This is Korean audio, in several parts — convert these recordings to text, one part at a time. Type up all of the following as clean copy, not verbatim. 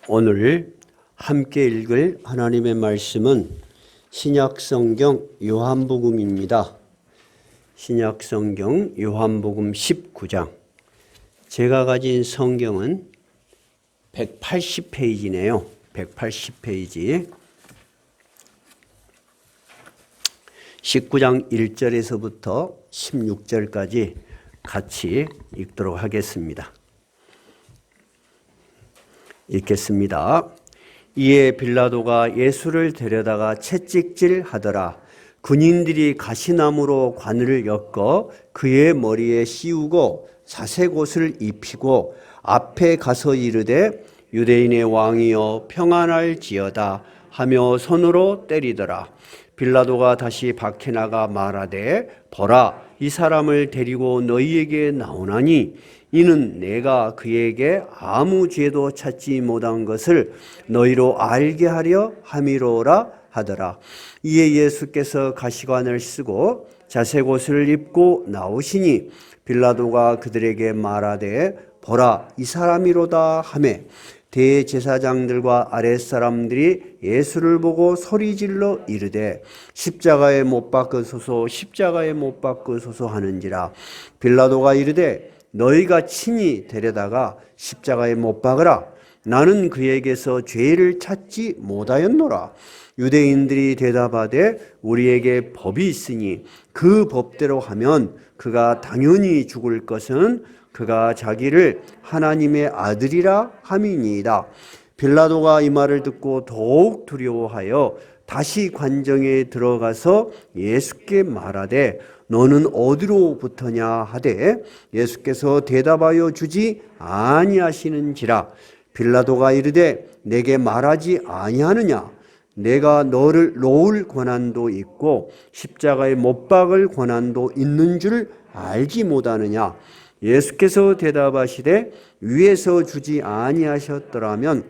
오늘 함께 읽을 하나님의 말씀은 신약성경 요한복음입니다. 신약성경 요한복음 19장. 제가 가진 성경은 180페이지네요. 180페이지. 19장 1절에서부터 16절까지 같이 읽도록 하겠습니다. 읽겠습니다. 이에 빌라도가 예수를 데려다가 채찍질 하더라. 군인들이 가시나무로 관을 엮어 그의 머리에 씌우고 자색옷을 입히고 앞에 가서 이르되 유대인의 왕이여 평안할지어다 하며 손으로 때리더라. 빌라도가 다시 밖에 나가 말하되 보라, 이 사람을 데리고 너희에게 나오나니 이는 내가 그에게 아무 죄도 찾지 못한 것을 너희로 알게 하려 함이로라 하더라. 이에 예수께서 가시관을 쓰고 자색옷을 입고 나오시니 빌라도가 그들에게 말하되 보라, 이 사람이로다 하매 대제사장들과 아랫사람들이 예수를 보고 소리질러 이르되 십자가에 못 박으소서, 십자가에 못 박으소서 하는지라. 빌라도가 이르되 너희가 친히 데려다가 십자가에 못 박으라. 나는 그에게서 죄를 찾지 못하였노라. 유대인들이 대답하되 우리에게 법이 있으니 그 법대로 하면 그가 당연히 죽을 것은 그가 자기를 하나님의 아들이라 함이니이다. 빌라도가 이 말을 듣고 더욱 두려워하여 다시 관정에 들어가서 예수께 말하되 너는 어디로부터냐 하되 예수께서 대답하여 주지 아니하시는지라. 빌라도가 이르되 내게 말하지 아니하느냐? 내가 너를 놓을 권한도 있고 십자가에 못 박을 권한도 있는 줄 알지 못하느냐? 예수께서 대답하시되 위에서 주지 아니하셨더라면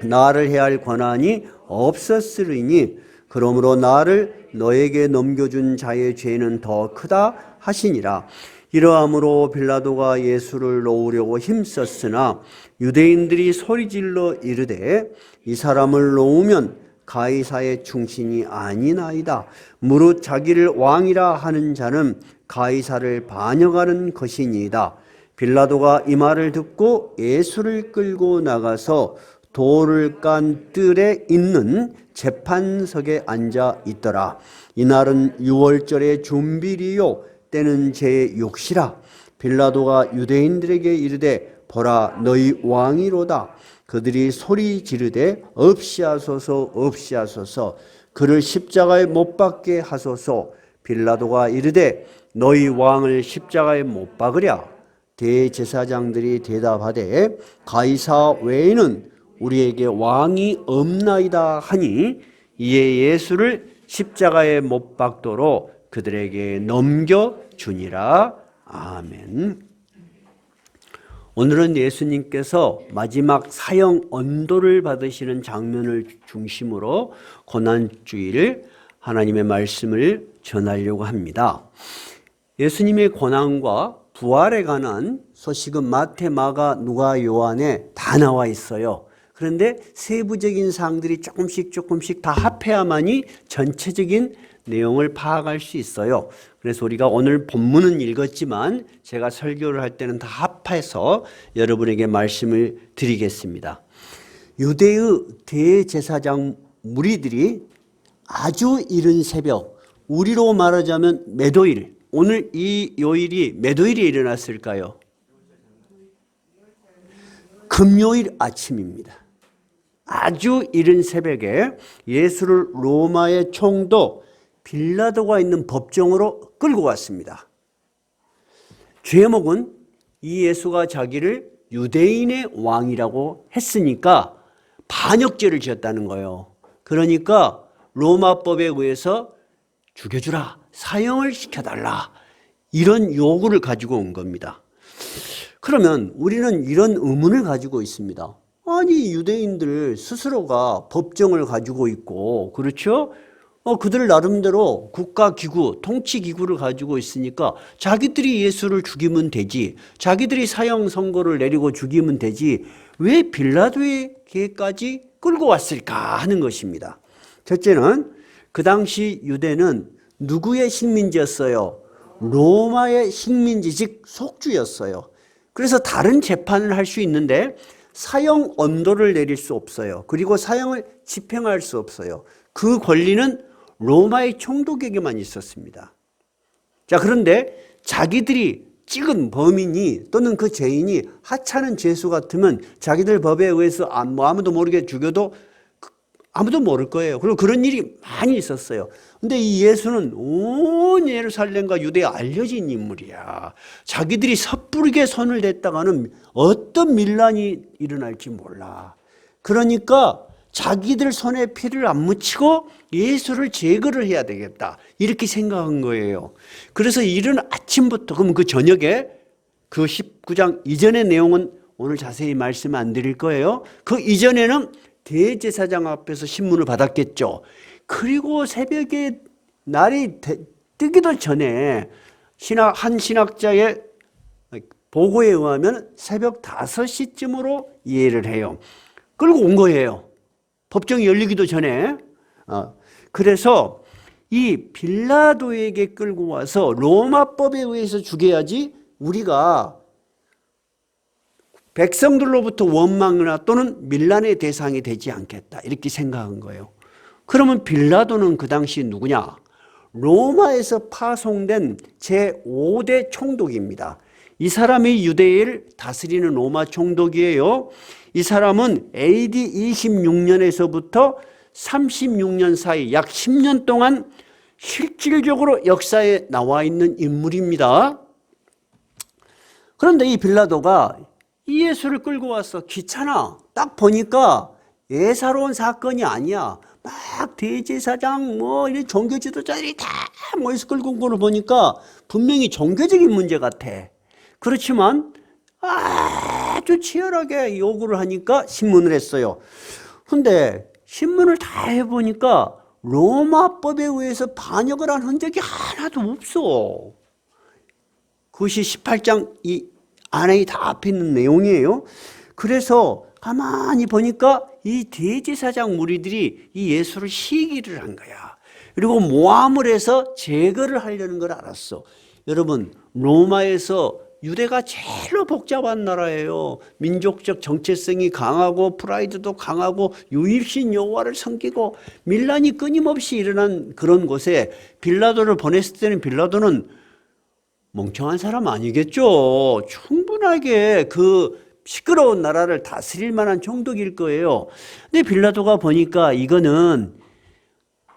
나를 해할 권한이 없었으리니 그러므로 나를 너에게 넘겨준 자의 죄는 더 크다 하시니라. 이러함으로 빌라도가 예수를 놓으려고 힘썼으나 유대인들이 소리질러 이르되 이 사람을 놓으면 가이사의 충신이 아니나이다. 무릇 자기를 왕이라 하는 자는 가이사를 반역하는 것이니이다. 빌라도가 이 말을 듣고 예수를 끌고 나가서 돌을 깐 뜰에 있는 재판석에 앉아 있더라. 이날은 유월절의 준비리요 때는 제6시라. 빌라도가 유대인들에게 이르되 보라, 너희 왕이로다. 그들이 소리 지르되 없이하소서 없이하소서, 그를 십자가에 못 박게 하소서. 빌라도가 이르되 너희 왕을 십자가에 못 박으랴. 대제사장들이 대답하되 가이사 외에는 우리에게 왕이 없나이다 하니 이에 예수를 십자가에 못 박도록 그들에게 넘겨주니라. 아멘. 오늘은 예수님께서 마지막 사형 언도를 받으시는 장면을 중심으로 고난주일 하나님의 말씀을 전하려고 합니다. 예수님의 고난과 부활에 관한 소식은 마태, 마가, 누가, 요한에 다 나와 있어요. 그런데 세부적인 사항들이 조금씩 다 합해야만이 전체적인 내용을 파악할 수 있어요. 그래서 우리가 오늘 본문은 읽었지만 제가 설교를 할 때는 다 합해서 여러분에게 말씀을 드리겠습니다. 유대의 대제사장 무리들이 아주 이른 새벽, 우리로 말하자면 매도일, 오늘 이 요일이 매도일에 일어났을까요? 금요일 아침입니다. 아주 이른 새벽에 예수를 로마의 총독 빌라도가 있는 법정으로 끌고 왔습니다. 제목은 이 예수가 자기를 유대인의 왕이라고 했으니까 반역죄를 지었다는 거예요. 그러니까 로마법에 의해서 죽여주라, 사형을 시켜달라, 이런 요구를 가지고 온 겁니다. 그러면 우리는 이런 의문을 가지고 있습니다. 아니, 유대인들 스스로가 법정을 가지고 있고, 그렇죠? 그들 나름대로 국가기구, 통치기구를 가지고 있으니까 자기들이 예수를 죽이면 되지, 자기들이 사형 선고를 내리고 죽이면 되지, 왜 빌라도에게까지 끌고 왔을까 하는 것입니다. 첫째는 그 당시 유대는 누구의 식민지였어요? 로마의 식민지, 즉 속주였어요. 그래서 다른 재판을 할 수 있는데 사형 언도를 내릴 수 없어요. 그리고 사형을 집행할 수 없어요. 그 권리는 로마의 총독에게만 있었습니다. 자, 그런데 자기들이 찍은 범인이 또는 그 죄인이 하찮은 죄수 같으면 자기들 법에 의해서 아무도 모르게 죽여도 아무도 모를 거예요. 그리고 그런 일이 많이 있었어요. 근데 이 예수는 온 예루살렘과 유대에 알려진 인물이야. 자기들이 섣부르게 손을 댔다가는 어떤 밀란이 일어날지 몰라. 그러니까 자기들 손에 피를 안 묻히고 예수를 제거를 해야 되겠다, 이렇게 생각한 거예요. 그래서 이른 아침부터, 그럼 그 저녁에 그 19장 이전의 내용은 오늘 자세히 말씀 안 드릴 거예요. 그 이전에는 대제사장 앞에서 신문을 받았겠죠. 그리고 새벽에 날이 뜨기도 전에 한 신학자의 보고에 의하면 새벽 5시쯤으로 이해를 해요. 끌고 온 거예요. 법정이 열리기도 전에. 그래서 이 빌라도에게 끌고 와서 로마법에 의해서 죽여야지 우리가 백성들로부터 원망이나 또는 밀란의 대상이 되지 않겠다, 이렇게 생각한 거예요. 그러면 빌라도는 그 당시 누구냐? 로마에서 파송된 제5대 총독입니다. 이 사람이 유대를 다스리는 로마 총독이에요. 이 사람은 AD 26년에서부터 36년 사이 약 10년 동안 실질적으로 역사에 나와 있는 인물입니다. 그런데 이 빌라도가 이 예수를 끌고 와서 귀찮아. 딱 보니까 예사로운 사건이 아니야. 막 대제사장 이런 종교 지도자들이 다 모여서 끌고 온 걸 보니까 분명히 종교적인 문제 같아. 그렇지만 아주 치열하게 요구를 하니까 신문을 했어요. 근데 신문을 다 해보니까 로마법에 의해서 반역을 한 흔적이 하나도 없어. 그것이 18장 이 안에 다 앞에 있는 내용이에요. 그래서 가만히 보니까 이 대제사장 무리들이 이 예수를 시기를 한 거야. 그리고 모함을 해서 제거를 하려는 걸 알았어. 여러분, 로마에서 유대가 제일로 복잡한 나라예요. 민족적 정체성이 강하고 프라이드도 강하고 유일신 여호와를 섬기고 밀란이 끊임없이 일어난 그런 곳에 빌라도를 보냈을 때는 빌라도는 멍청한 사람 아니겠죠. 충분하게 그 시끄러운 나라를 다스릴 만한 총독일 거예요. 근데 빌라도가 보니까 이거는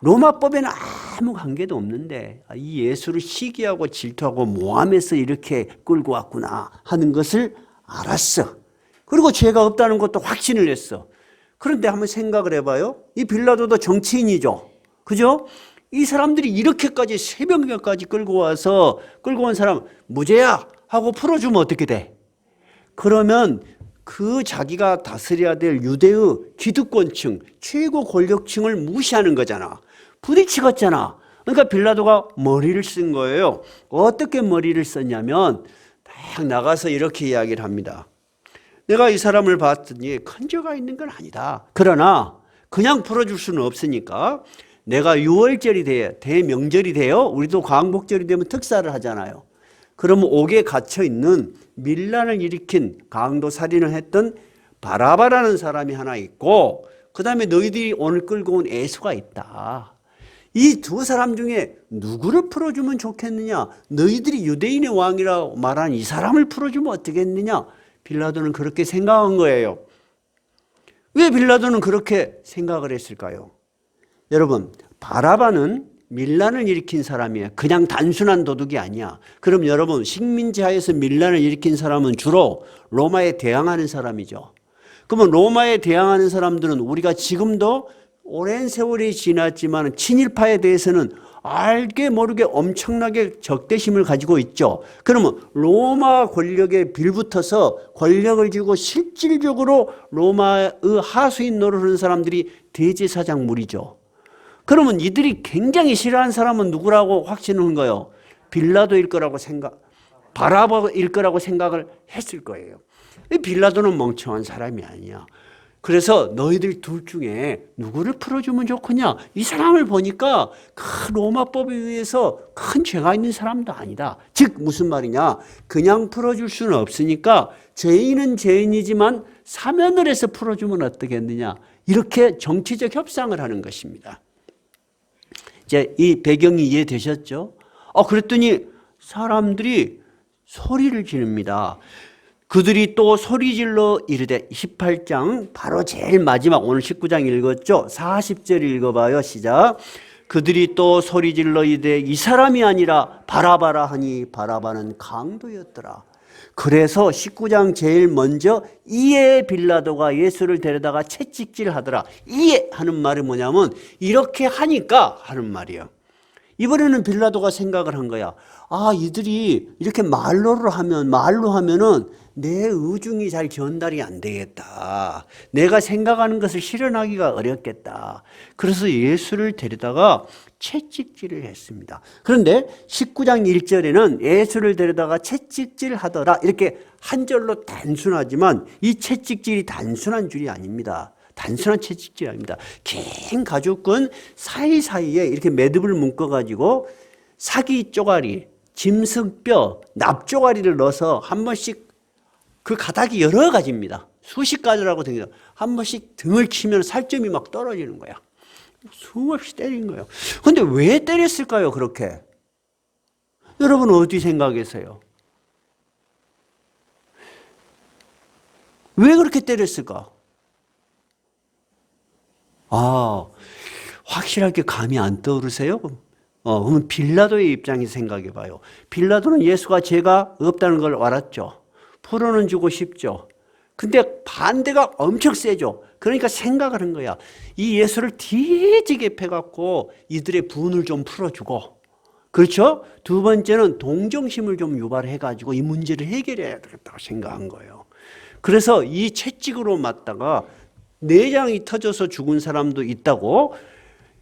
로마법에는 아무 관계도 없는데 이 예수를 시기하고 질투하고 모함해서 이렇게 끌고 왔구나 하는 것을 알았어. 그리고 죄가 없다는 것도 확신을 했어. 그런데 한번 생각을 해봐요. 이 빌라도도 정치인이죠. 그죠? 이 사람들이 이렇게까지 새벽까지 끌고 온 사람 무죄야 하고 풀어주면 어떻게 돼? 그러면 그 자기가 다스려야 될 유대의 기득권층, 최고 권력층을 무시하는 거잖아. 부딪히겠잖아. 그러니까 빌라도가 머리를 쓴 거예요. 어떻게 머리를 썼냐면 딱 나가서 이렇게 이야기를 합니다. 내가 이 사람을 봤더니 큰 죄가 있는 건 아니다. 그러나 그냥 풀어줄 수는 없으니까 내가 유월절이 돼, 대명절이 돼요. 우리도 광복절이 되면 특사를 하잖아요. 그러면 옥에 갇혀 있는 밀란을 일으킨 강도 살인을 했던 바라바라는 사람이 하나 있고, 그 다음에 너희들이 오늘 끌고 온 예수가 있다. 이 두 사람 중에 누구를 풀어주면 좋겠느냐? 너희들이 유대인의 왕이라고 말한 이 사람을 풀어주면 어떻겠느냐? 빌라도는 그렇게 생각한 거예요. 왜 빌라도는 그렇게 생각을 했을까요? 여러분, 바라바는 밀란을 일으킨 사람이에요. 그냥 단순한 도둑이 아니야. 그럼 여러분, 식민지 하에서 밀란을 일으킨 사람은 주로 로마에 대항하는 사람이죠. 그러면 로마에 대항하는 사람들은 우리가 지금도 오랜 세월이 지났지만 친일파에 대해서는 알게 모르게 엄청나게 적대심을 가지고 있죠. 그러면 로마 권력에 빌붙어서 권력을 쥐고 실질적으로 로마의 하수인 노릇을 하는 사람들이 대제사장 무리죠. 그러면 이들이 굉장히 싫어하는 사람은 누구라고 확신한 거예요? 빌라도일 거라고 바라바일 거라고 생각을 했을 거예요. 이 빌라도는 멍청한 사람이 아니야. 그래서 너희들 둘 중에 누구를 풀어주면 좋겠냐? 이 사람을 보니까 큰 로마법에 의해서 큰 죄가 있는 사람도 아니다. 즉 무슨 말이냐? 그냥 풀어줄 수는 없으니까 죄인은 죄인이지만 사면을 해서 풀어주면 어떻겠느냐? 이렇게 정치적 협상을 하는 것입니다. 이제 이 배경이 이해되셨죠? 그랬더니 사람들이 소리를 지릅니다. 그들이 또 소리질러 이르되 18장 바로 제일 마지막 오늘 19장 읽었죠? 40절 읽어봐요. 시작. 그들이 또 소리질러 이르되 이 사람이 아니라 바라바라 하니 바라바는 강도였더라. 그래서 19장 제일 먼저 이에 빌라도가 예수를 데려다가 채찍질 하더라. 이에 하는 말이 뭐냐면 이렇게 하니까 하는 말이에요. 이번에는 빌라도가 생각을 한 거야. 이들이 이렇게 말로 하면은 내 의중이 잘 전달이 안 되겠다. 내가 생각하는 것을 실현하기가 어렵겠다. 그래서 예수를 데려다가 채찍질을 했습니다. 그런데 19장 1절에는 예수를 데려다가 채찍질 하더라. 이렇게 한 절로 단순하지만 이 채찍질이 단순한 줄이 아닙니다. 단순한 채찍질이 아닙니다. 긴 가죽끈 사이사이에 이렇게 매듭을 묶어가지고 사기 쪼가리, 짐승뼈, 납쪼가리를 넣어서 한 번씩 그 가닥이 여러 가지입니다. 수십 가지라고 되죠. 한 번씩 등을 치면 살점이 막 떨어지는 거야. 수없이 때린 거예요. 그런데 왜 때렸을까요, 그렇게? 여러분 어디 생각하세요? 왜 그렇게 때렸을까? 확실하게 감이 안 떠오르세요? 그러면 빌라도의 입장에서 생각해 봐요. 빌라도는 예수가 죄가 없다는 걸 알았죠. 풀어는 주고 싶죠. 근데 반대가 엄청 세죠. 그러니까 생각을 한 거야. 이 예수를 뒤지게 패갖고 이들의 분을 좀 풀어주고, 그렇죠? 두 번째는 동정심을 좀 유발해가지고 이 문제를 해결해야 되겠다고 생각한 거예요. 그래서 이 채찍으로 맞다가 내장이 터져서 죽은 사람도 있다고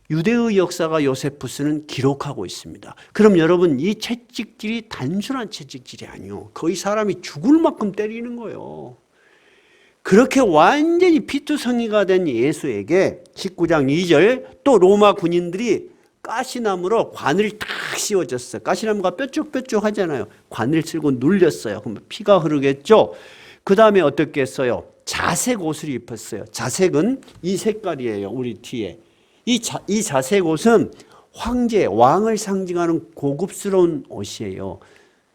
유대의 역사가 요세푸스는 기록하고 있습니다. 그럼 여러분 이 채찍질이 단순한 채찍질이 아니요. 거의 사람이 죽을 만큼 때리는 거예요. 그렇게 완전히 피투성이가 된 예수에게 19장 2절 또 로마 군인들이 가시나무로 관을 딱 씌워줬어요. 가시나무가 뾰족뾰족 하잖아요. 관을 쓸고 눌렸어요. 그럼 피가 흐르겠죠. 그 다음에 어떻게 했어요? 자색 옷을 입혔어요. 자색은 이 색깔이에요. 우리 뒤에. 이 자색 옷은 황제, 왕을 상징하는 고급스러운 옷이에요.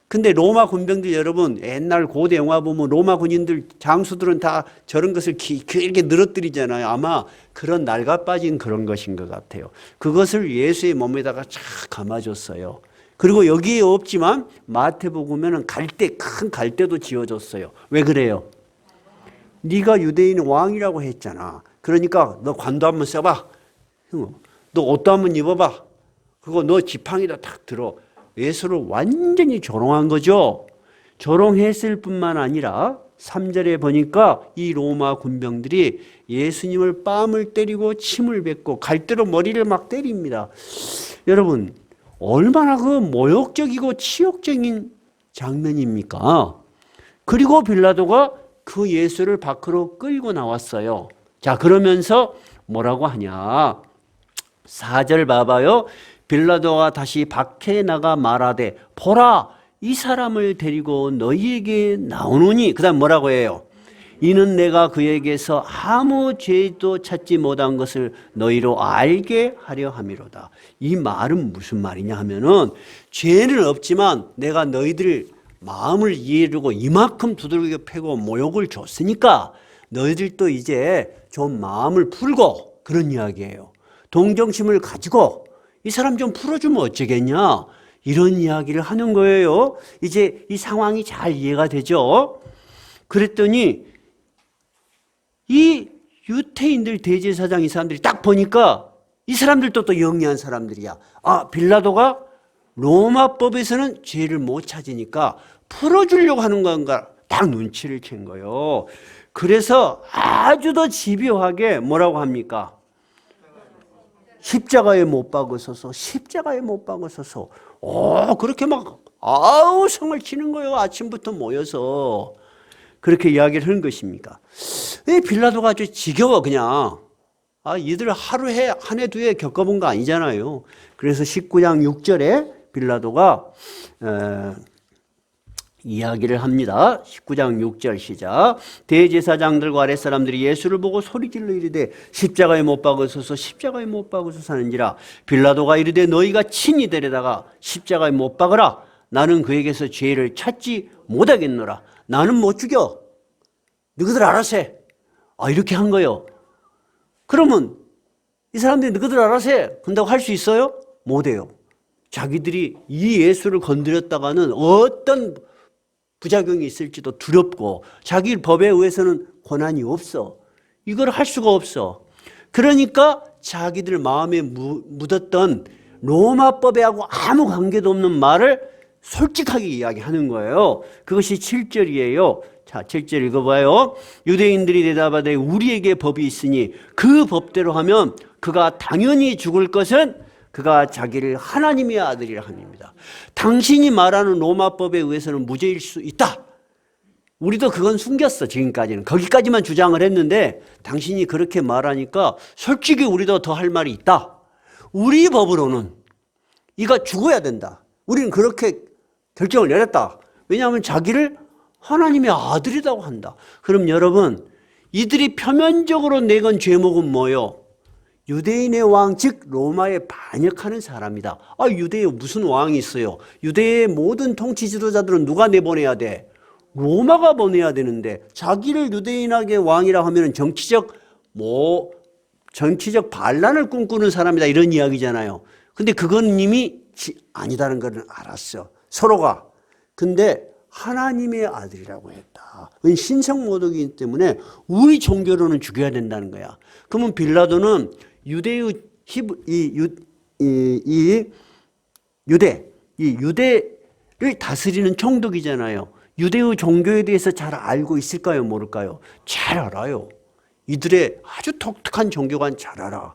근데 로마 군병들 여러분 옛날 고대 영화 보면 로마 군인들 장수들은 다 저런 것을 길게 늘어뜨리잖아요. 아마 그런 낡아 빠진 그런 것인 것 같아요. 그것을 예수의 몸에다가 쫙 감아줬어요. 그리고 여기에 없지만 마태복음에는 갈대, 큰 갈대도 지어줬어요. 왜 그래요? 네가 유대인 왕이라고 했잖아. 그러니까 너 관도 한번 써봐. 너 옷도 한번 입어봐. 그거 너 지팡이다 탁 들어. 예수를 완전히 조롱한 거죠. 조롱했을 뿐만 아니라 3절에 보니까 이 로마 군병들이 예수님을 뺨을 때리고 침을 뱉고 갈대로 머리를 막 때립니다. 여러분 얼마나 그 모욕적이고 치욕적인 장면입니까? 그리고 빌라도가 그 예수를 밖으로 끌고 나왔어요. 자, 그러면서 뭐라고 하냐? 4절 봐봐요. 빌라도가 다시 밖에 나가 말하되 보라 이 사람을 데리고 너희에게 나오노니. 그 다음 뭐라고 해요? 이는 내가 그에게서 아무 죄도 찾지 못한 것을 너희로 알게 하려 함이로다. 이 말은 무슨 말이냐 하면은 죄는 없지만 내가 너희들 마음을 이해해주고 이만큼 두들겨 패고 모욕을 줬으니까 너희들도 이제 좀 마음을 풀고, 그런 이야기예요. 동정심을 가지고 이 사람 좀 풀어주면 어쩌겠냐, 이런 이야기를 하는 거예요. 이제 이 상황이 잘 이해가 되죠. 그랬더니 이 유태인들 대제사장 이 사람들이 딱 보니까 이 사람들도 또 영리한 사람들이야. 빌라도가 로마법에서는 죄를 못 찾으니까 풀어주려고 하는 건가 딱 눈치를 챈 거예요. 그래서 아주 더 집요하게 뭐라고 합니까? 십자가에 못 박으소서, 십자가에 못 박으소서. 그렇게 막 성을 치는 거예요. 아침부터 모여서 그렇게 이야기를 하는 것입니까? 빌라도가 아주 지겨워 그냥. 이들 하루에 한 해 두 해 겪어본 거 아니잖아요. 그래서 19장 6절에 빌라도가 이야기를 합니다. 19장 6절 시작. 대제사장들과 아랫사람들이 예수를 보고 소리질러 이르되 십자가에 못 박으소서, 십자가에 못 박으소서 하는지라. 빌라도가 이르되 너희가 친히 데려다가 십자가에 못 박으라. 나는 그에게서 죄를 찾지 못하겠노라. 나는 못 죽여. 너희들 알아서 해. 이렇게 한 거예요. 그러면 이 사람들이 너희들 알아서 해 한다고 할 수 있어요? 못해요. 자기들이 이 예수를 건드렸다가는 어떤 부작용이 있을지도 두렵고 자기 법에 의해서는 권한이 없어. 이걸 할 수가 없어. 그러니까 자기들 마음에 묻었던 로마법에하고 아무 관계도 없는 말을 솔직하게 이야기하는 거예요. 그것이 7절이에요. 자, 7절 읽어봐요. 유대인들이 대답하되 우리에게 법이 있으니 그 법대로 하면 그가 당연히 죽을 것은 그가 자기를 하나님의 아들이라 함입니다. 당신이 말하는 로마법에 의해서는 무죄일 수 있다. 우리도 그건 숨겼어. 지금까지는 거기까지만 주장을 했는데 당신이 그렇게 말하니까 솔직히 우리도 더 할 말이 있다. 우리 법으로는 이가 죽어야 된다. 우리는 그렇게 결정을 내렸다. 왜냐하면 자기를 하나님의 아들이라고 한다. 그럼 여러분, 이들이 표면적으로 내건 죄목은 뭐요? 유대인의 왕, 즉 로마에 반역하는 사람이다. 유대에 무슨 왕이 있어요? 유대의 모든 통치 지도자들은 누가 내보내야 돼? 로마가 보내야 되는데 자기를 유대인에게 왕이라고 하면 정치적 반란을 꿈꾸는 사람이다, 이런 이야기잖아요. 근데 그건 이미 아니다는 걸 알았어, 서로가. 근데 하나님의 아들이라고 했다. 신성모독이기 때문에 우리 종교로는 죽여야 된다는 거야. 그러면 빌라도는 유대를 다스리는 총독이잖아요. 유대의 종교에 대해서 잘 알고 있을까요? 모를까요? 잘 알아요. 이들의 아주 독특한 종교관 잘 알아.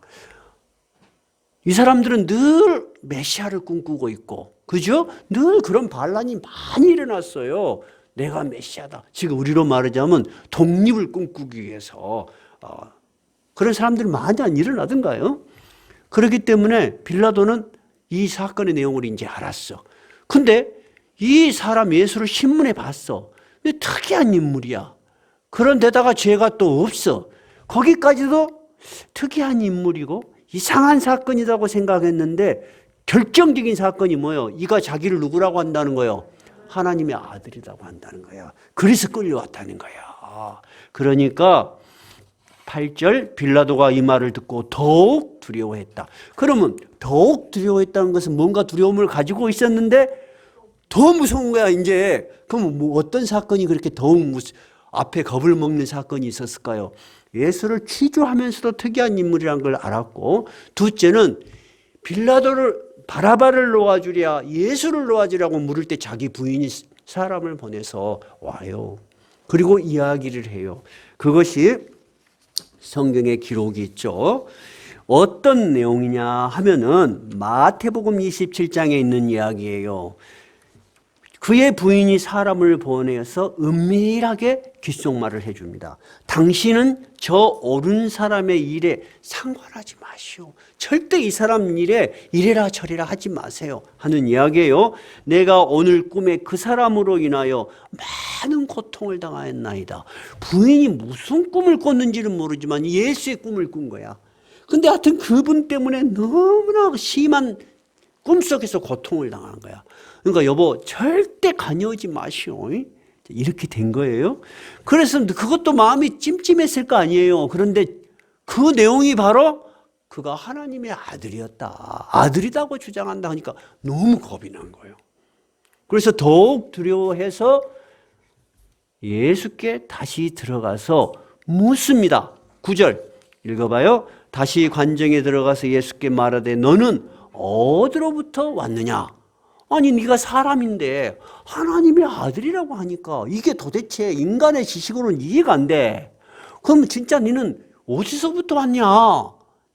이 사람들은 늘 메시아를 꿈꾸고 있고, 그죠? 늘 그런 반란이 많이 일어났어요. 내가 메시아다. 지금 우리로 말하자면 독립을 꿈꾸기 위해서 그런 사람들이 많이 안 일어나던가요? 그렇기 때문에 빌라도는 이 사건의 내용을 이제 알았어. 근데 이 사람 예수를 신문에 봤어. 근데 특이한 인물이야. 그런데다가 죄가 또 없어. 거기까지도 특이한 인물이고 이상한 사건이라고 생각했는데 결정적인 사건이 뭐예요? 이가 자기를 누구라고 한다는 거예요? 하나님의 아들이라고 한다는 거야. 그래서 끌려왔다는 거야. 그러니까 8절, 빌라도가 이 말을 듣고 더욱 두려워했다. 그러면 더욱 두려워했다는 것은 뭔가 두려움을 가지고 있었는데 더 무서운 거야 이제. 그럼 어떤 사건이 그렇게 더욱 앞에 겁을 먹는 사건이 있었을까요? 예수를 취조하면서도 특이한 인물이라는 걸 알았고, 둘째는 빌라도를 바라바를 놓아주랴 예수를 놓아주라고 물을 때 자기 부인이 사람을 보내서 와요. 그리고 이야기를 해요. 그것이 성경에 기록이 있죠. 어떤 내용이냐 하면은 마태복음 27장에 있는 이야기예요. 그의 부인이 사람을 보내서 은밀하게 귓속말을 해줍니다. 당신은 저 옳은 사람의 일에 상관하지 마시오. 절대 이 사람 일에 이래라 저래라 하지 마세요 하는 이야기예요. 내가 오늘 꿈에 그 사람으로 인하여 많은 고통을 당하였나이다. 부인이 무슨 꿈을 꿨는지는 모르지만 예수의 꿈을 꾼 거야. 근데 하여튼 그분 때문에 너무나 심한 꿈속에서 고통을 당한 거야. 그러니까 여보 절대 관여하지 마시오. 이렇게 된 거예요. 그래서 그것도 마음이 찜찜했을 거 아니에요. 그런데 그 내용이 바로 그가 하나님의 아들이었다. 아들이라고 주장한다 하니까 너무 겁이 난 거예요. 그래서 더욱 두려워해서 예수께 다시 들어가서 묻습니다. 9절 읽어봐요. 다시 관정에 들어가서 예수께 말하되 너는 어디로부터 왔느냐? 아니 네가 사람인데 하나님의 아들이라고 하니까 이게 도대체 인간의 지식으로는 이해가 안 돼. 그럼 진짜 너는 어디서부터 왔냐?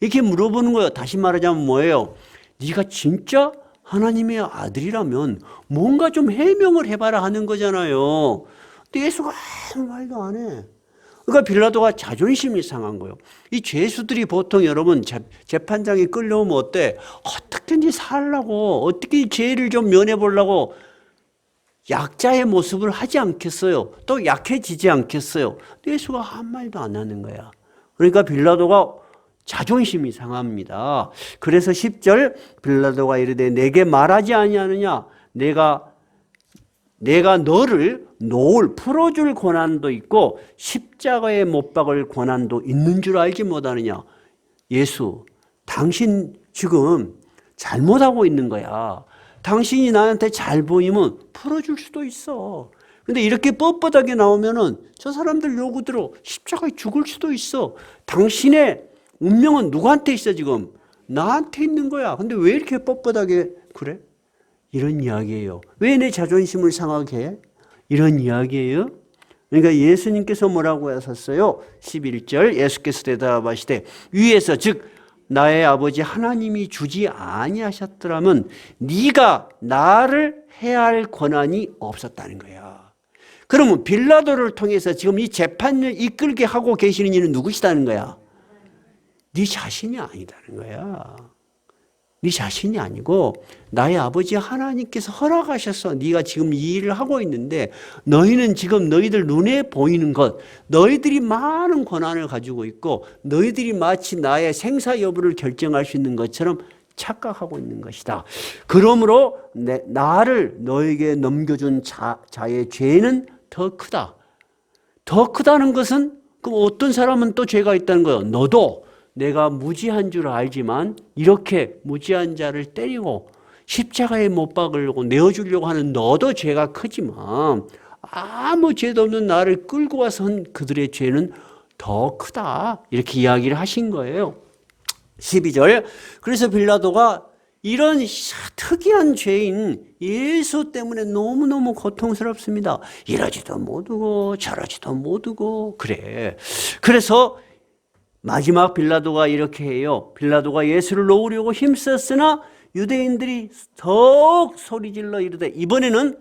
이렇게 물어보는 거예요. 다시 말하자면 뭐예요? 네가 진짜 하나님의 아들이라면 뭔가 좀 해명을 해봐라 하는 거잖아요. 근데 예수가 아무 말도 안 해. 그러니까 빌라도가 자존심이 상한 거예요. 이 죄수들이 보통 여러분 재판장에 끌려오면 어때? 어떻게든지 살라고, 어떻게 죄를 좀 면해보려고 약자의 모습을 하지 않겠어요? 또 약해지지 않겠어요? 근데 예수가 한 말도 안 하는 거야. 그러니까 빌라도가 자존심이 상합니다. 그래서 10절 빌라도가 이르되 내게 말하지 아니하느냐? 내가 너를 풀어줄 권한도 있고 십자가에 못 박을 권한도 있는 줄 알지 못하느냐? 예수, 당신 지금 잘못하고 있는 거야. 당신이 나한테 잘 보이면 풀어줄 수도 있어. 근데 이렇게 뻣뻣하게 나오면은 저 사람들 요구 들어 십자가에 죽을 수도 있어. 당신의 운명은 누구한테 있어 지금? 나한테 있는 거야. 근데 왜 이렇게 뻣뻣하게 그래? 이런 이야기예요. 왜 내 자존심을 상하게 해? 이런 이야기예요. 그러니까 예수님께서 뭐라고 하셨어요? 11절 예수께서 대답하시되 위에서 즉 나의 아버지 하나님이 주지 아니하셨더라면 네가 나를 해야 할 권한이 없었다는 거야. 그러면 빌라도를 통해서 지금 이 재판을 이끌게 하고 계시는 이는 누구시다는 거야? 네 자신이 아니다는 거야. 네 자신이 아니고 나의 아버지 하나님께서 허락하셔서 네가 지금 이 일을 하고 있는데 너희는 지금 너희들 눈에 보이는 것, 너희들이 많은 권한을 가지고 있고 너희들이 마치 나의 생사 여부를 결정할 수 있는 것처럼 착각하고 있는 것이다. 그러므로 나를 너에게 넘겨준 자의 죄는 더 크다. 더 크다는 것은 그럼 어떤 사람은 또 죄가 있다는 거예요. 너도 내가 무지한 줄 알지만 이렇게 무지한 자를 때리고 십자가에 못 박으려고 내어주려고 하는 너도 죄가 크지만 아무 죄도 없는 나를 끌고 와서 한 그들의 죄는 더 크다. 이렇게 이야기를 하신 거예요. 12절 그래서 빌라도가 이런 특이한 죄인 예수 때문에 너무너무 고통스럽습니다. 이러지도 못하고 저러지도 못하고 그래. 그래서 마지막 빌라도가 이렇게 해요. 빌라도가 예수를 놓으려고 힘썼으나 유대인들이 더욱 소리질러 이르되 이번에는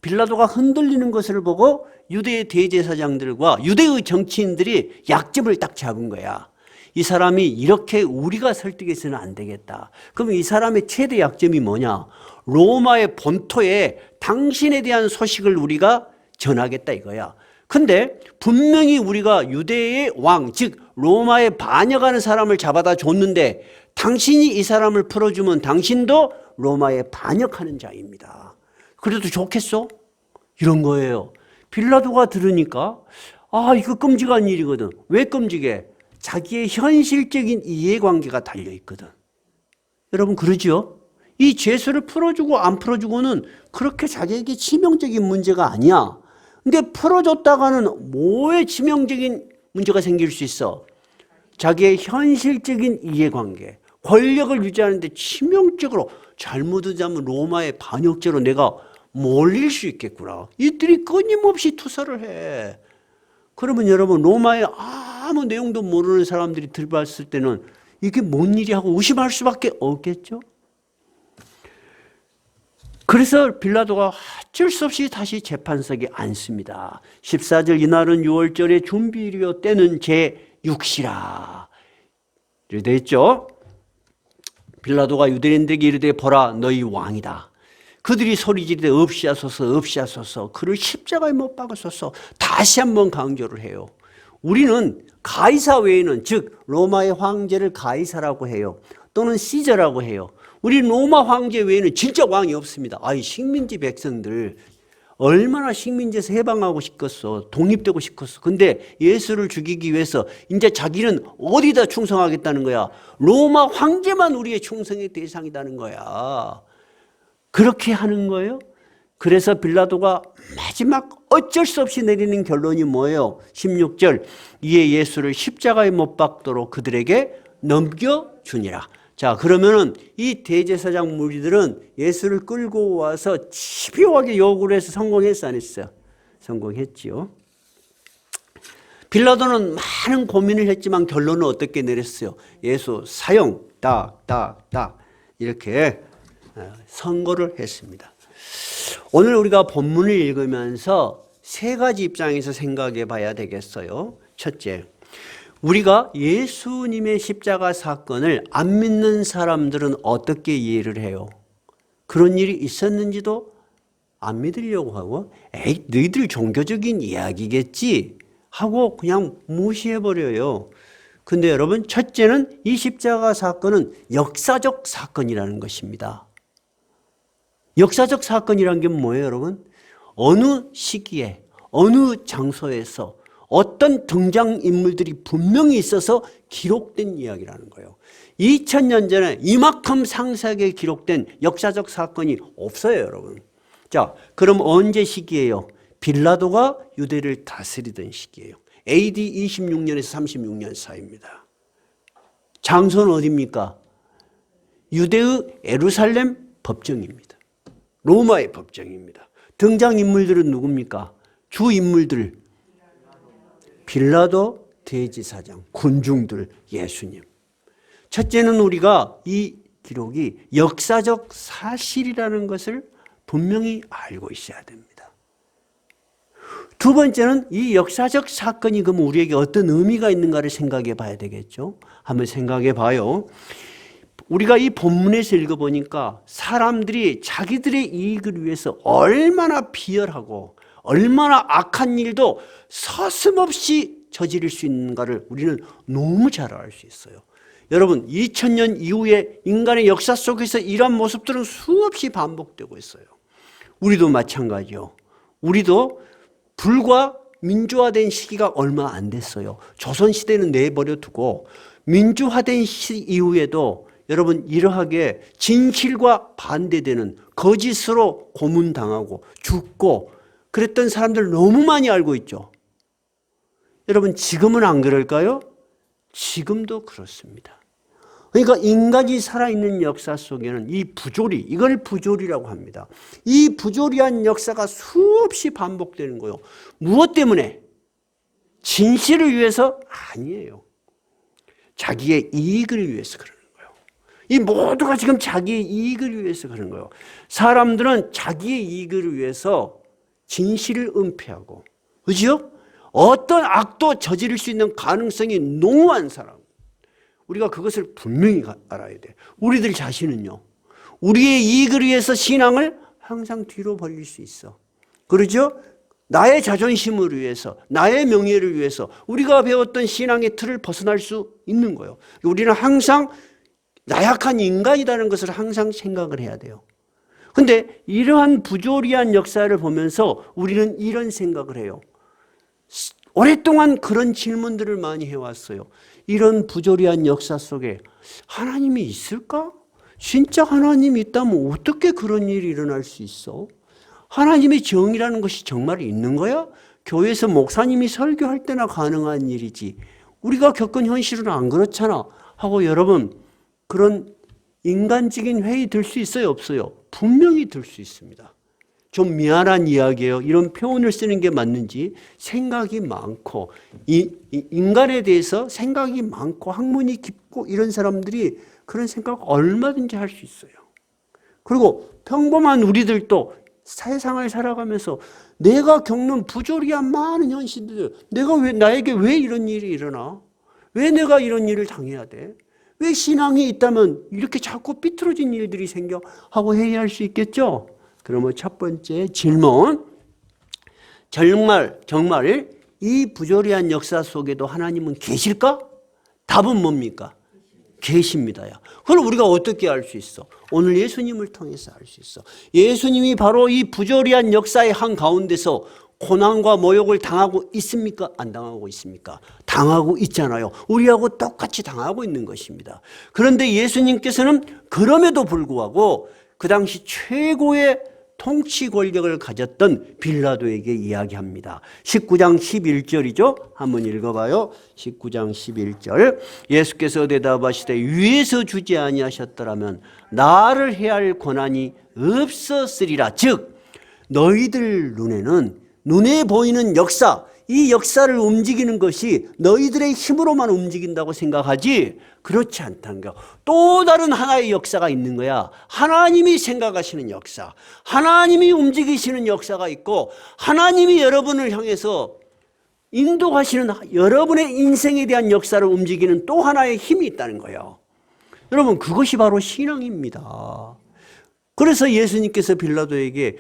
빌라도가 흔들리는 것을 보고 유대의 대제사장들과 유대의 정치인들이 약점을 딱 잡은 거야. 이 사람이 이렇게 우리가 설득해서는 안 되겠다. 그럼 이 사람의 최대 약점이 뭐냐? 로마의 본토에 당신에 대한 소식을 우리가 전하겠다 이거야. 근데 분명히 우리가 유대의 왕, 즉 로마에 반역하는 사람을 잡아다 줬는데 당신이 이 사람을 풀어주면 당신도 로마에 반역하는 자입니다. 그래도 좋겠어? 이런 거예요. 빌라도가 들으니까 이거 끔찍한 일이거든. 왜 끔찍해? 자기의 현실적인 이해관계가 달려있거든. 여러분 그러죠? 이 죄수를 풀어주고 안 풀어주고는 그렇게 자기에게 치명적인 문제가 아니야. 근데 풀어줬다가는 뭐에 치명적인 문제가 생길 수 있어? 자기의 현실적인 이해관계, 권력을 유지하는데 치명적으로 잘못하자면 로마의 반역죄로 내가 몰릴 수 있겠구나. 이들이 끊임없이 투사를 해. 그러면 여러분 로마의 아무 내용도 모르는 사람들이 들어봤을 때는 이게 뭔 일이 하고 의심할 수밖에 없겠죠. 그래서 빌라도가 어쩔 수 없이 다시 재판석에 앉습니다. 14절 이날은 6월절의 준비일이요 때는 제6시라 이렇게 되어 있죠. 빌라도가 유대인들에게 이르되 보라 너희 왕이다. 그들이 소리지르되 없이하소서 없이하소서 그를 십자가에 못 박으소서. 다시 한번 강조를 해요. 우리는 가이사 외에는 즉 로마의 황제를 가이사라고 해요. 또는 시저라고 해요. 우리 로마 황제 외에는 진짜 왕이 없습니다. 식민지 백성들 얼마나 식민지에서 해방하고 싶겠어. 독립되고 싶겠어. 근데 예수를 죽이기 위해서 이제 자기는 어디다 충성하겠다는 거야? 로마 황제만 우리의 충성의 대상이라는 거야. 그렇게 하는 거예요. 그래서 빌라도가 마지막 어쩔 수 없이 내리는 결론이 뭐예요? 16절 이에 예수를 십자가에 못 박도록 그들에게 넘겨주니라. 자, 그러면은 이 대제사장 무리들은 예수를 끌고 와서 집요하게 요구를 해서 성공했어, 안 했어요? 성공했지요. 빌라도는 많은 고민을 했지만 결론은 어떻게 내렸어요? 예수 사형, 이렇게 선고를 했습니다. 오늘 우리가 본문을 읽으면서 세 가지 입장에서 생각해 봐야 되겠어요. 첫째, 우리가 예수님의 십자가 사건을 안 믿는 사람들은 어떻게 이해를 해요? 그런 일이 있었는지도 안 믿으려고 하고, 에이, 너희들 종교적인 이야기겠지 하고 그냥 무시해버려요. 근데 여러분, 첫째는 이 십자가 사건은 역사적 사건이라는 것입니다. 역사적 사건이란 게 뭐예요, 여러분? 어느 시기에, 어느 장소에서 어떤 등장인물들이 분명히 있어서 기록된 이야기라는 거예요. 2000년 전에 이만큼 상세하게 기록된 역사적 사건이 없어요, 여러분. 자, 그럼 언제 시기예요? 빌라도가 유대를 다스리던 시기예요. AD 26년에서 36년 사이입니다. 장소는 어디입니까? 유대의 예루살렘 법정입니다. 로마의 법정입니다. 등장인물들은 누굽니까? 주인물들. 빌라도, 대제사장, 군중들, 예수님. 첫째는 우리가 이 기록이 역사적 사실이라는 것을 분명히 알고 있어야 됩니다. 두 번째는 이 역사적 사건이 그럼 우리에게 어떤 의미가 있는가를 생각해 봐야 되겠죠. 한번 생각해 봐요. 우리가 이 본문에서 읽어보니까 사람들이 자기들의 이익을 위해서 얼마나 비열하고 얼마나 악한 일도 서슴없이 저지를 수 있는가를 우리는 너무 잘 알 수 있어요. 여러분, 2000년 이후에 인간의 역사 속에서 이런 모습들은 수없이 반복되고 있어요. 우리도 마찬가지요. 우리도 불과 민주화된 시기가 얼마 안 됐어요. 조선시대는 내버려 두고 민주화된 이후에도 여러분, 이러하게 진실과 반대되는 거짓으로 고문당하고 죽고 그랬던 사람들 너무 많이 알고 있죠. 여러분, 지금은 안 그럴까요? 지금도 그렇습니다. 그러니까 인간이 살아있는 역사 속에는 이 부조리, 이걸 부조리라고 합니다. 이 부조리한 역사가 수없이 반복되는 거예요. 무엇 때문에? 진실을 위해서? 아니에요. 자기의 이익을 위해서 그러는 거예요. 이 모두가 지금 자기의 이익을 위해서 그러는 거예요. 사람들은 자기의 이익을 위해서 진실을 은폐하고, 그죠? 어떤 악도 저지를 수 있는 가능성이 농후한 사람. 우리가 그것을 분명히 알아야 돼. 우리들 자신은요, 우리의 이익을 위해서 신앙을 항상 뒤로 벌릴 수 있어. 그러죠? 나의 자존심을 위해서, 나의 명예를 위해서 우리가 배웠던 신앙의 틀을 벗어날 수 있는 거예요. 우리는 항상 나약한 인간이라는 것을 항상 생각을 해야 돼요. 근데 이러한 부조리한 역사를 보면서 우리는 이런 생각을 해요. 오랫동안 그런 질문들을 많이 해왔어요. 이런 부조리한 역사 속에 하나님이 있을까? 진짜 하나님이 있다면 어떻게 그런 일이 일어날 수 있어? 하나님의 정의라는 것이 정말 있는 거야? 교회에서 목사님이 설교할 때나 가능한 일이지 우리가 겪은 현실은 안 그렇잖아 하고 여러분, 그런 인간적인 회의 들 수 있어요, 없어요? 분명히 들 수 있습니다. 좀 미안한 이야기예요. 이런 표현을 쓰는 게 맞는지. 생각이 많고 인간에 대해서 생각이 많고 학문이 깊고 이런 사람들이 그런 생각 얼마든지 할 수 있어요. 그리고 평범한 우리들도 세상을 살아가면서 내가 겪는 부조리한 많은 현실들, 나에게 왜 이런 일이 일어나? 왜 내가 이런 일을 당해야 돼? 왜 신앙이 있다면 이렇게 자꾸 삐뚤어진 일들이 생겨? 하고 회의할 수 있겠죠? 그러면 첫 번째 질문, 정말 이 부조리한 역사 속에도 하나님은 계실까? 답은 뭡니까? 계십니다요. 그걸 우리가 어떻게 알 수 있어? 오늘 예수님을 통해서 알 수 있어. 예수님이 바로 이 부조리한 역사의 한가운데서 고난과 모욕을 당하고 있습니까? 안 당하고 있습니까? 당하고 있잖아요. 우리하고 똑같이 당하고 있는 것입니다. 그런데 예수님께서는 그럼에도 불구하고 그 당시 최고의 통치 권력을 가졌던 빌라도에게 이야기합니다. 19장 11절이죠. 한번 읽어봐요. 19장 11절. 예수께서 대답하시되 위에서 주지 아니하셨더라면 나를 해할 권한이 없었으리라. 즉 너희들 눈에는 눈에 보이는 역사, 이 역사를 움직이는 것이 너희들의 힘으로만 움직인다고 생각하지 그렇지 않다는 거야. 또 다른 하나의 역사가 있는 거야. 하나님이 생각하시는 역사, 하나님이 움직이시는 역사가 있고 하나님이 여러분을 향해서 인도하시는 여러분의 인생에 대한 역사를 움직이는 또 하나의 힘이 있다는 거예요. 여러분, 그것이 바로 신앙입니다. 그래서 예수님께서 빌라도에게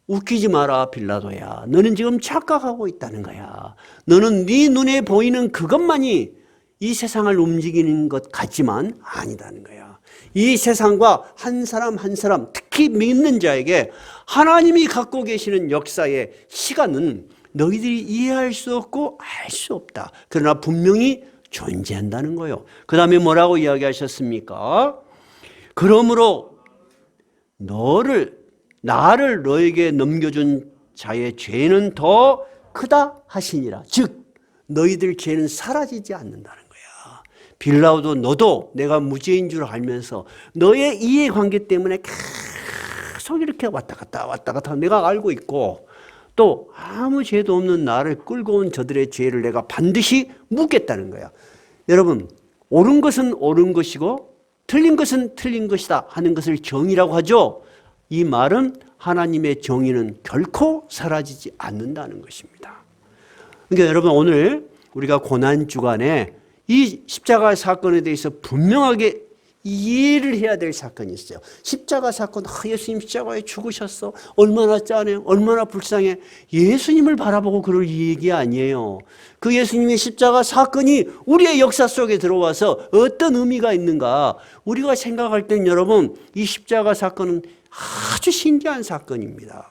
웃기지 마라 빌라도야. 너는 지금 착각하고 있다는 거야. 너는 네 눈에 보이는 그것만이 이 세상을 움직이는 것 같지만 아니다는 거야. 이 세상과 한 사람 한 사람, 특히 믿는 자에게 하나님이 갖고 계시는 역사의 시간은 너희들이 이해할 수 없고 알 수 없다. 그러나 분명히 존재한다는 거예요. 그 다음에 뭐라고 이야기하셨습니까? 그러므로 나를 너에게 넘겨준 자의 죄는 더 크다 하시니라. 즉 너희들 죄는 사라지지 않는다는 거야. 빌라도 너도 내가 무죄인 줄 알면서 너의 이해관계 때문에 계속 이렇게 왔다 갔다 내가 알고 있고 또 아무 죄도 없는 나를 끌고 온 저들의 죄를 내가 반드시 묻겠다는 거야. 여러분, 옳은 것은 옳은 것이고 틀린 것은 틀린 것이다 하는 것을 정의라고 하죠. 이 말은 하나님의 정의는 결코 사라지지 않는다는 것입니다. 그러니까 여러분, 오늘 우리가 고난주간에 이 십자가 사건에 대해서 분명하게 이해를 해야 될 사건이 있어요. 십자가 사건, 예수님 십자가에 죽으셨어. 얼마나 짠해, 얼마나 불쌍해. 예수님을 바라보고 그럴 얘기 아니에요. 그 예수님의 십자가 사건이 우리의 역사 속에 들어와서 어떤 의미가 있는가. 우리가 생각할 땐 여러분, 이 십자가 사건은 아주 신기한 사건입니다.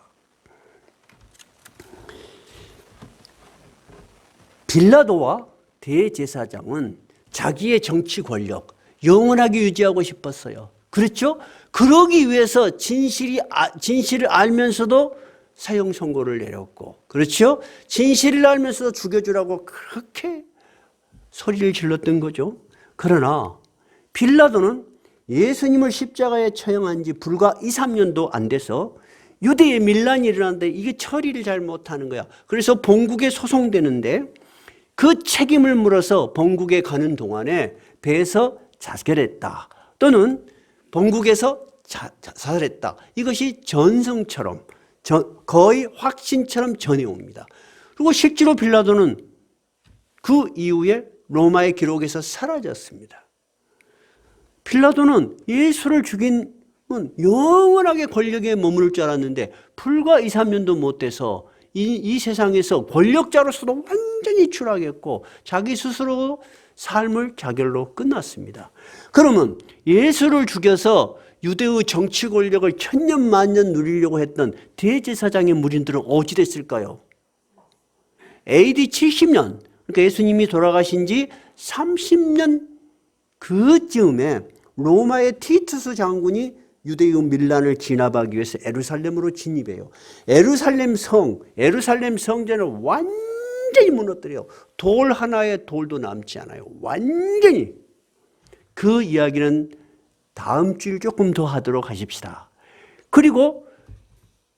빌라도와 대제사장은 자기의 정치 권력 영원하게 유지하고 싶었어요. 그렇죠? 그러기 위해서 진실을 알면서도 사형 선고를 내렸고, 그렇죠? 진실을 알면서도 죽여주라고 그렇게 소리를 질렀던 거죠. 그러나 빌라도는 예수님을 십자가에 처형한 지 불과 2, 3년도 안 돼서 유대에 밀란이 일어났는데 이게 처리를 잘 못하는 거야. 그래서 본국에 소송되는데 그 책임을 물어서 본국에 가는 동안에 배에서 자결했다 또는 본국에서 자살했다. 이것이 전성처럼 거의 확신처럼 전해옵니다. 그리고 실제로 빌라도는 그 이후에 로마의 기록에서 사라졌습니다. 빌라도는 예수를 죽인 영원하게 권력에 머무를 줄 알았는데 불과 2, 3년도 못 돼서 이 세상에서 권력자로서도 완전히 추락했고 자기 스스로 삶을 자결로 끝났습니다. 그러면 예수를 죽여서 유대의 정치 권력을 천년 만년 누리려고 했던 대제사장의 무리들은 어찌 됐을까요? AD 70년, 그러니까 예수님이 돌아가신 지 30년 그쯤에 로마의 티투스 장군이 유대의 밀란을 진압하기 위해서 예루살렘으로 진입해요. 예루살렘 성전을 완전히 무너뜨려요. 돌 하나의 돌도 남지 않아요. 완전히. 그 이야기는 다음 주일 조금 더 하도록 하십시다. 그리고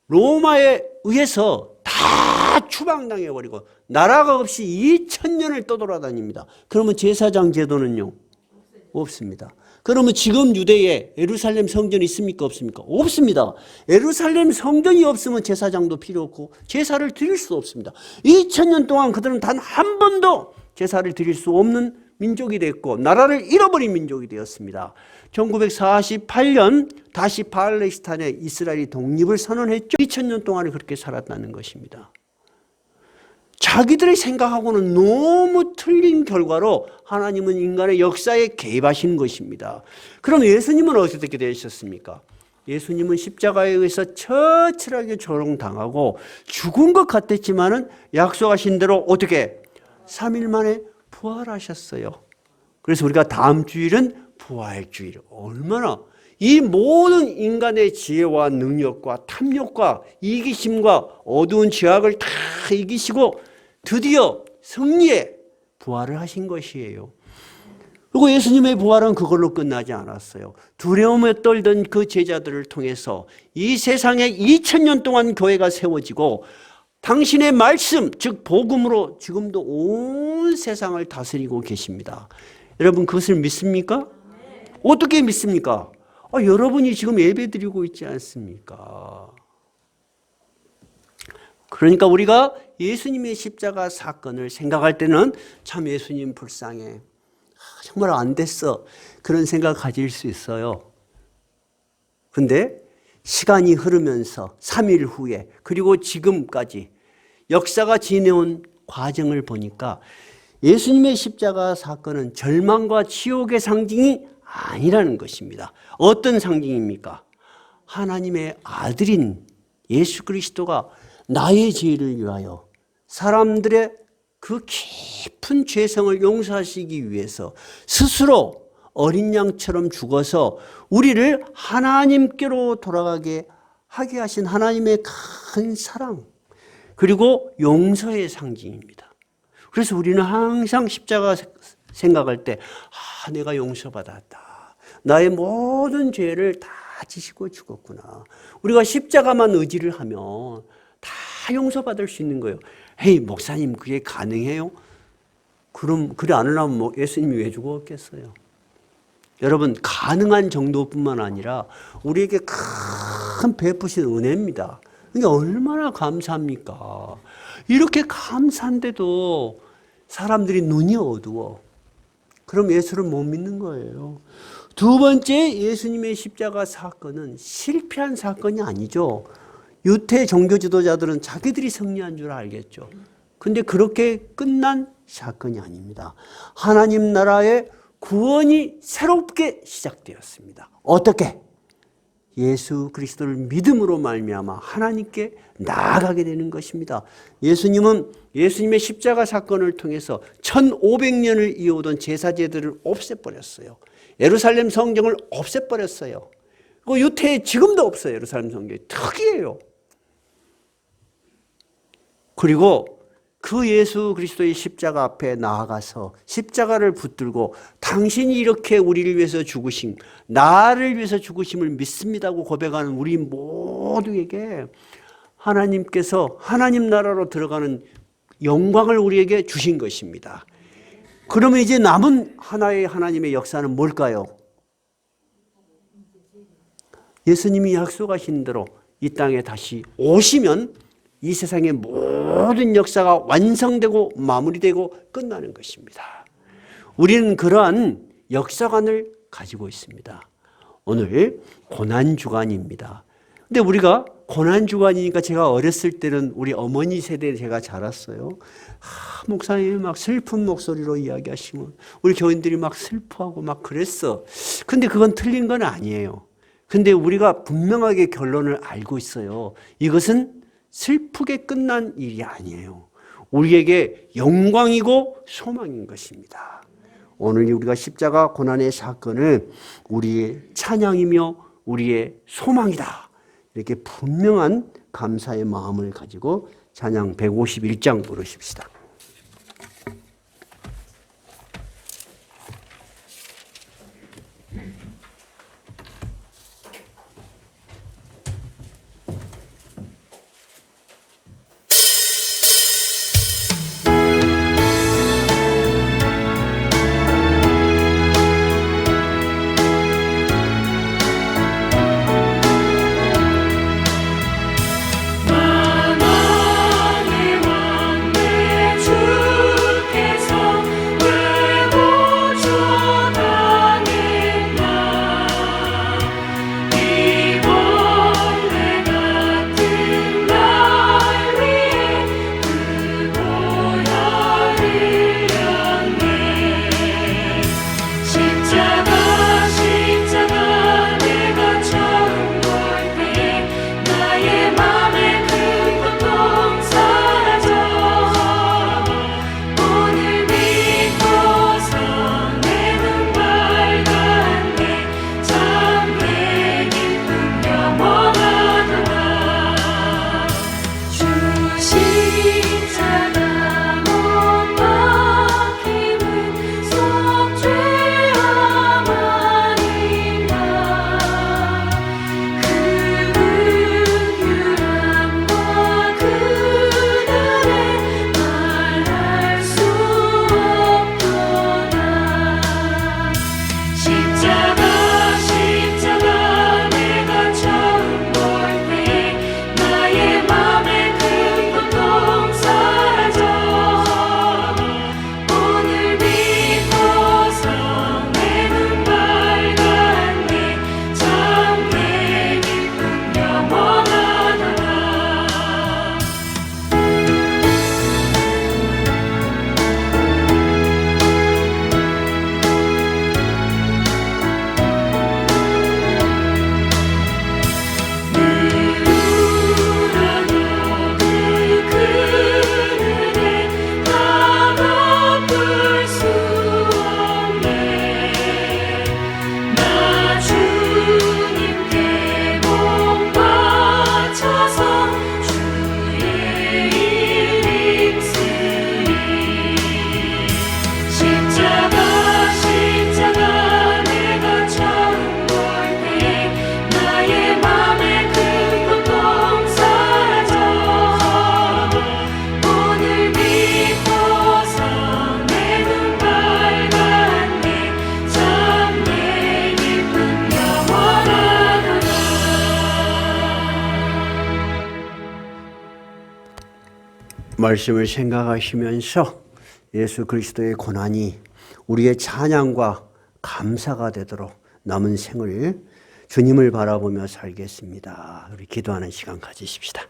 로마에 의해서 다 추방당해버리고 나라가 없이 2000년을 떠돌아다닙니다. 그러면 제사장 제도는요? 없습니다. 그러면 지금 유대에 예루살렘 성전이 있습니까? 없습니까? 없습니다. 예루살렘 성전이 없으면 제사장도 필요 없고 제사를 드릴 수 없습니다. 2000년 동안 그들은 단 한 번도 제사를 드릴 수 없는 민족이 됐고 나라를 잃어버린 민족이 되었습니다. 1948년 다시 팔레스타인의 이스라엘이 독립을 선언했죠. 2000년 동안에 그렇게 살았다는 것입니다. 자기들의 생각하고는 너무 틀린 결과로 하나님은 인간의 역사에 개입하신 것입니다. 그럼 예수님은 어떻게 되셨습니까? 예수님은 십자가에 의해서 처참하게 조롱당하고 죽은 것 같았지만은 약속하신 대로 어떻게 3일 만에 부활하셨어요. 그래서 우리가 다음 주일은 부활주일. 얼마나 이 모든 인간의 지혜와 능력과 탐욕과 이기심과 어두운 죄악을 다 이기시고 드디어 승리에 부활을 하신 것이에요. 그리고 예수님의 부활은 그걸로 끝나지 않았어요. 두려움에 떨던 그 제자들을 통해서 이 세상에 2000년 동안 교회가 세워지고 당신의 말씀, 즉 복음으로 지금도 온 세상을 다스리고 계십니다. 여러분 그것을 믿습니까? 어떻게 믿습니까? 여러분이 지금 예배드리고 있지 않습니까? 그러니까 우리가 예수님의 십자가 사건을 생각할 때는 참 예수님 불쌍해, 정말 안 됐어, 그런 생각 가질 수 있어요. 근데 시간이 흐르면서 3일 후에 그리고 지금까지 역사가 지내온 과정을 보니까 예수님의 십자가 사건은 절망과 지옥의 상징이 아니라는 것입니다. 어떤 상징입니까? 하나님의 아들인 예수 그리스도가 나의 죄를 위하여 사람들의 그 깊은 죄성을 용서하시기 위해서 스스로 어린 양처럼 죽어서 우리를 하나님께로 돌아가게 하게 하신 하나님의 큰 사랑, 그리고 용서의 상징입니다. 그래서 우리는 항상 십자가 생각할 때 내가 용서받았다, 나의 모든 죄를 다 지시고 죽었구나, 우리가 십자가만 의지를 하면 다 용서받을 수 있는 거예요. 헤이 목사님 그게 가능해요? 그럼 그래 안 하려면 예수님이 왜 죽었겠어요? 여러분 가능한 정도뿐만 아니라 우리에게 큰 베푸신 은혜입니다. 이게 얼마나 감사합니까? 이렇게 감사한데도 사람들이 눈이 어두워. 그럼 예수를 못 믿는 거예요. 두 번째, 예수님의 십자가 사건은 실패한 사건이 아니죠. 유태 종교 지도자들은 자기들이 승리한 줄 알겠죠. 근데 그렇게 끝난 사건이 아닙니다. 하나님 나라의 구원이 새롭게 시작되었습니다. 어떻게? 예수 그리스도를 믿음으로 말미암아 하나님께 나아가게 되는 것입니다. 예수님은 예수님의 십자가 사건을 통해서 1500년을 이어오던 제사제들을 없애버렸어요. 예루살렘 성경을 없애버렸어요. 그 유태에 지금도 없어요. 예루살렘 성경이 특이해요. 그리고 그 예수 그리스도의 십자가 앞에 나아가서 십자가를 붙들고 당신이 이렇게 우리를 위해서 죽으심, 나를 위해서 죽으심을 믿습니다고 고백하는 우리 모두에게 하나님께서 하나님 나라로 들어가는 영광을 우리에게 주신 것입니다. 그러면 이제 남은 하나의 하나님의 역사는 뭘까요? 예수님이 약속하신 대로 이 땅에 다시 오시면 이 세상의 모든 역사가 완성되고 마무리되고 끝나는 것입니다. 우리는 그러한 역사관을 가지고 있습니다. 오늘 고난주간입니다. 근데 우리가 고난주간이니까 제가 어렸을 때는 우리 어머니 세대에 제가 자랐어요. 목사님이 막 슬픈 목소리로 이야기하시면 우리 교인들이 막 슬퍼하고 막 그랬어. 근데 그건 틀린 건 아니에요. 근데 우리가 분명하게 결론을 알고 있어요. 이것은 슬프게 끝난 일이 아니에요. 우리에게 영광이고 소망인 것입니다. 오늘 우리가 십자가 고난의 사건을 우리의 찬양이며 우리의 소망이다, 이렇게 분명한 감사의 마음을 가지고 찬양 151장 부르십시다. 말씀을 생각하시면서 예수 그리스도의 고난이 우리의 찬양과 감사가 되도록 남은 생을 주님을 바라보며 살겠습니다. 우리 기도하는 시간 가지십시다.